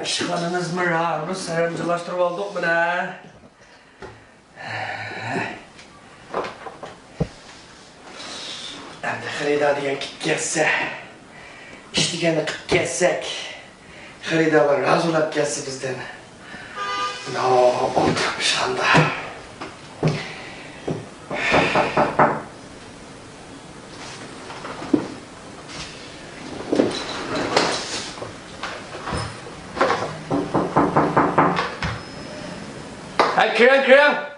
işxananız mı ra? Sarımcılaştırıp aldık mı ne? Hem de xaridadigan gelse, iştigeni qilib kelsek, xaridalar razılab kelsa bizden. No, olduk işxanda. Hadi kiran.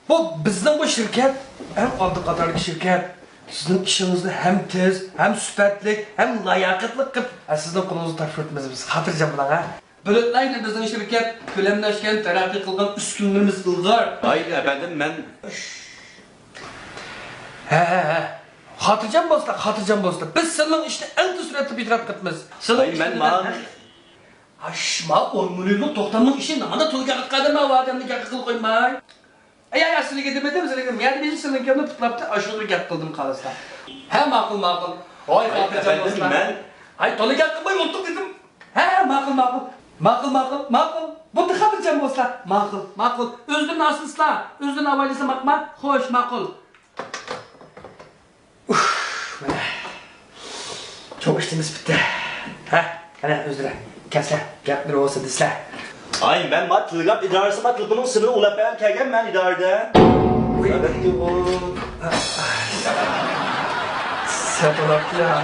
Bu bizden bu şirket hem adı kadarlık şirket. Sizin işinizde hem tez, hem süpetlik, hem layakatlık kıp. Sizden kolunuzu tarif etmez biz. Hatırlayacağım buna ha. Böylelikle bizden şirket kölemleşken, terakki kılgan üstünlüğümüz ılgar. Hayır efendim ben... He. Hatırlayacağım bosta. Biz senin işte en tez süratli bir taraf kıtmız. Hayır ben mağın... Haşma 10 milyonluk doktorun işi namada tulgakıt kadırma var adamını yakıkıl koymay. Ya seni getirmedim seni getirmedim. Yani bizi senin kendine tutlaptı aşırı bir yaktıldım kalırsa. He makul. Oy hatırlayacağım bosta. Hayır tulgakıt koy unuttuk dedim. He makul. Bunu hatırlayacağım bosta. Makul. Özün nasılsa, özün avaylıysa bakma. Hoş makul. Çok işimiz bitti. Hadi özür Kesle, gap bir olsa disle. Hayır ben matlıgap idaresi matlıgının sınırı ulapayan kelgen ben idarede. Evet ki bu... Sapalak ya.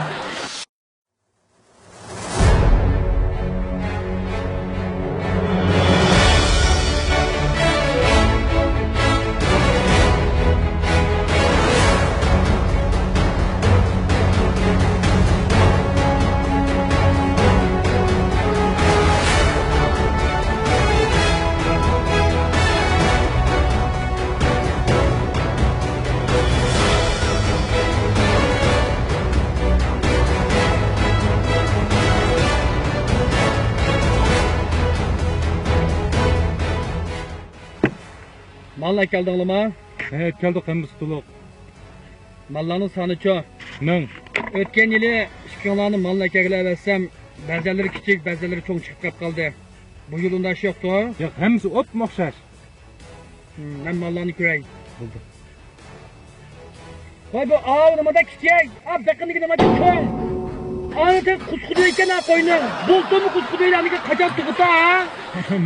Malla keldin mi? Evet keldik hem tutuluq. Mallarning soni çok. Ming. O'tgan yili ishqonlarni malla kelib etsem, ba'zilari kichik, ba'zilari cho'ng chiqib qoldi. Bu yil unday ish yo'qku. Yo'q, hammasi opma o'xshash. Men mallarni ko'ray. Bo'ldi. Voy bu nimada kichik, biqiniki nimada cho'ng. Anita qusquda ekan qo'yni. Bo'ltimi qusqudaylarga qachon tug'ita ha?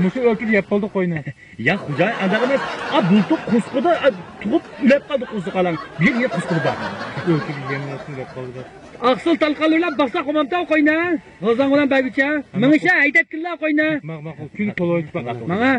Mushu o'ltirib yeb qoldi qo'yni. Ya xo'jay, andagini bultuq qusquda tug'ib ulab qoldi qo'ziqalang. Bir yer qusquda. O'ltirib yemlashni yeb qoldi. Aqsil talqallar baqsa qo'mamta qo'yni. G'ozon bilan baybicha. Mingisha haydab kellar qo'yni. Ma'qul, kun to'loyib baqadi. Mana